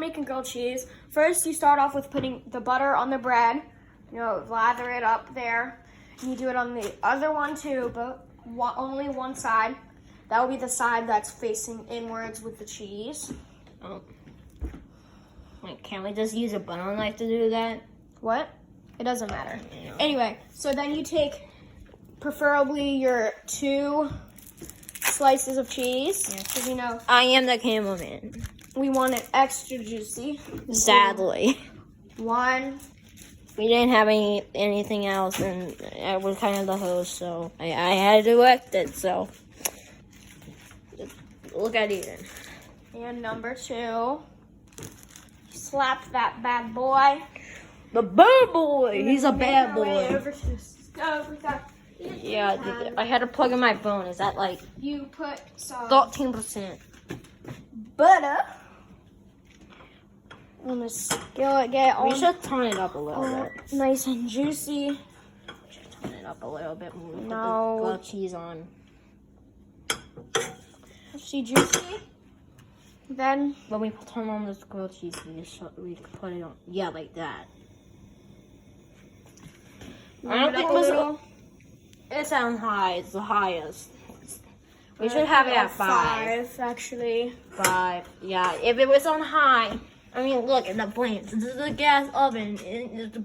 making grilled cheese, first you start off with putting the butter on the bread. Lather it up there. And you do it on the other one too, but only one side. That will be the side that's facing inwards with the cheese. Oh. Wait, can't we just use a butter knife to do that? What? It doesn't matter. Yeah. Anyway, so then you take preferably your 2 slices of cheese. Because I am the cameraman. we want it extra juicy. Sadly. 1. We didn't have anything else, and I was kind of the host, so I had to direct it, so. Look at it. And number 2. Slap that bad boy. The bad boy! He's a bad Make our way boy. over to the stove. We got Yeah, I had to plug in my phone. Is that like You put some 13%? butter on the skillet. Get all We should turn it up a little bit. nice and juicy. We should turn it up a little bit more. Put No. the grilled cheese on. See juicy. Then When we turn on this grilled cheese, we put it on. Yeah, like that. I don't think it's on high. It's the highest. We should have it at 5. Actually. 5. Yeah, if it was on high. I mean, look at the flames. This is a gas oven. It's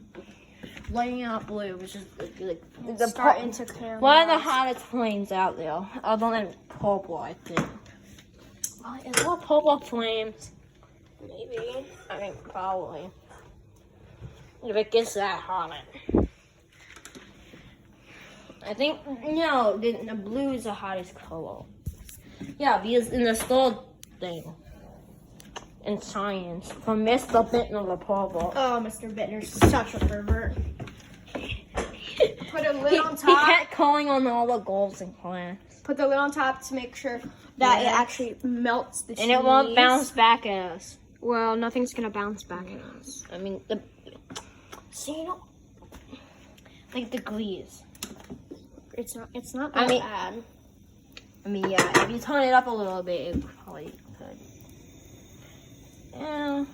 lighting up blue, which is like the Starting to caramelize. one of the hottest flames out there. Other than purple, I think. Well, is there purple flames? Maybe. I mean, probably. If it gets that hot. I think, no, the blue is the hottest color. Yeah, because in the store thing, in science, from Mr. Bittner the purple. Oh, Mr. Bittner's such a pervert. Put a lid on He top. kept calling on all the girls in class. Put the lid on top to make sure that it actually melts the cheese. And it won't bounce back at us. Well, nothing's gonna bounce back at us. I mean, like the grease. It's not I that mean- bad. I mean, yeah, if you turn it up a little bit, it probably could. Yeah.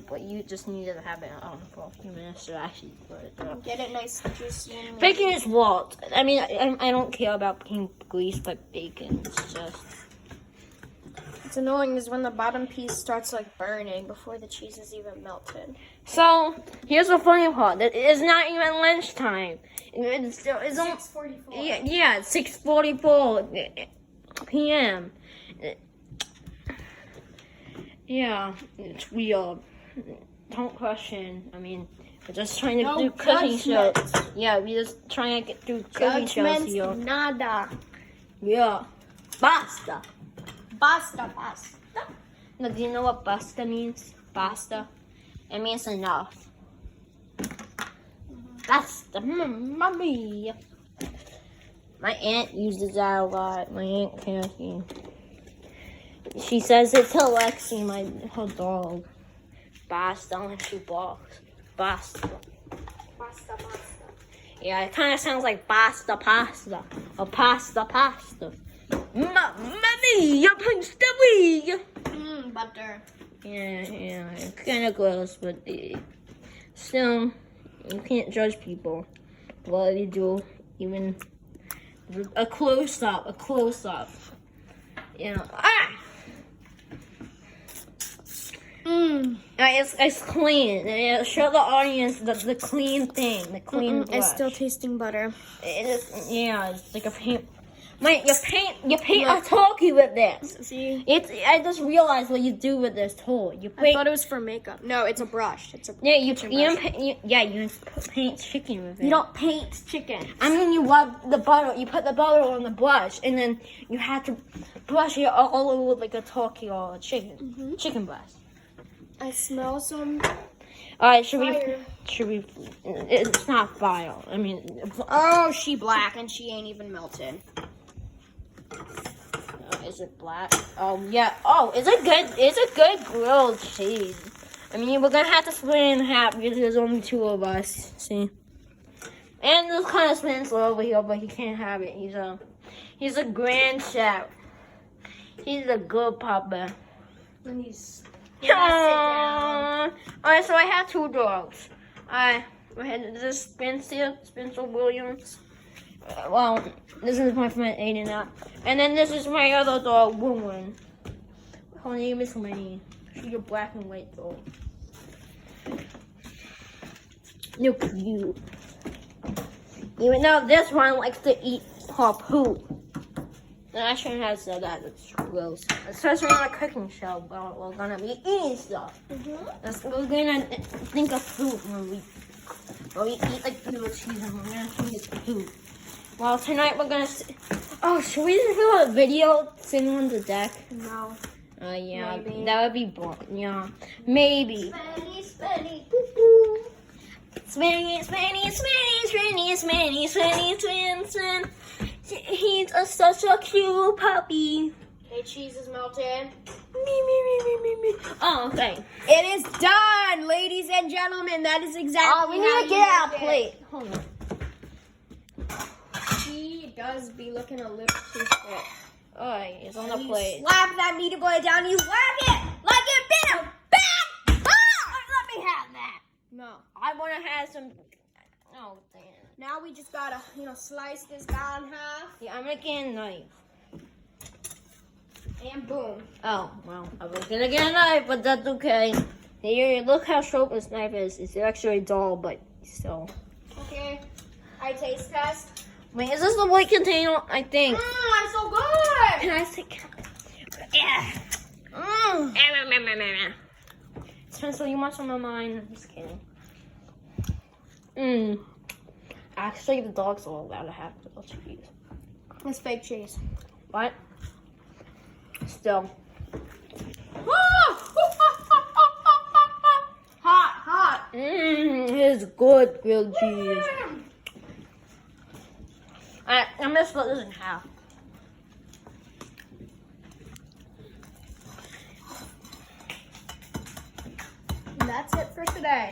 But you just need to have it on for a few minutes to actually put it up. Get it nice and juicy. And Bacon is what? I mean, I don't care about being grease, but bacon is just. It's annoying is when the bottom piece starts like burning before the cheese is even melted. So here's the funny part: that it's not even lunchtime. It's 6:44. yeah, it's 6:44 p.m. Yeah, it's weird. Don't question. I mean, we're just trying to No do cooking shows. judgment. Yeah, we're just trying to do cooking shows here. Judgment nada. Yeah, basta. Basta, basta. Now, do you know what basta means? Basta. It means enough. Basta, mommy. My aunt uses that a lot. My aunt Kathy. She says it to Lexi, her dog. Basta, and she barks. Basta. Basta, basta. Yeah, it kind of sounds like basta pasta or pasta pasta. Mommy, you're punch the wee. Butter. Yeah, it's kind of gross, but still, you can't judge people. What do you do? Even a close up. You know, It's clean. Show the audience the clean thing, the clean brush. It's still tasting butter. It's like a paint. You paint a turkey with this. See? I just realized what you do with this tool. You I paint. thought it was for makeup. No, it's a brush. It's a Yeah, you brush. paint chicken with it. You don't paint chicken. I mean, you rub the butter. You put the butter on the brush, and then you have to brush it all over like a turkey or a chicken. Chicken brush. I smell some All right, fire. should we? It's not fire. I mean, Oh, she black and she ain't even melted. is it black? Oh yeah. Oh, it's a good grilled cheese. I mean, we're gonna have to split it in half because there's only 2 of us. See. And this kind of Spencer over here, but he can't have it. He's a grand chef. He's a good papa. And he's Alright, so I had two dogs. I had this Spencer Williams. Well, this is my friend Aiden now. And then this is my other dog, Woman. Her name is Winnie. She's a black and white dog. They're cute. Even though this one likes to eat her poop. And I shouldn't have said that. It's gross. Especially on a cooking show, but we're gonna be eating stuff. We're gonna think of food when we eat like grilled cheese and we're gonna think it's poop. Well, tonight we're gonna. Oh, should we just do a video sitting on the deck? No. Yeah, Maybe. that would be boring. Yeah, maybe. Spenny. Spenny. He's such a cute puppy. Okay, cheese is melted. Me. Oh, okay. It is done, ladies and gentlemen. That is exactly. We need to get our plate. Hold on. She does be looking a little too thick. Alright, it's on the You plate. slap that meaty boy down. You whack it like it been a bad. Let me have that. No. I want to have some. Oh, damn. Now we just gotta, slice this down half, Yeah, I'm making a knife. and boom. Oh, well, I was gonna get a knife, but that's okay. Here, look how sharp this knife is. It's actually dull, but still. Okay. I taste test. Wait, is this the white container? I think. That's so good. Can I take? Yeah. Spencer, you want some of mine? I'm just kidding. Actually, the dogs are allowed to have the cheese. It's fake cheese. What? Still. Hot. It's good grilled cheese. Alright, I'm gonna split this in half. And that's it for today.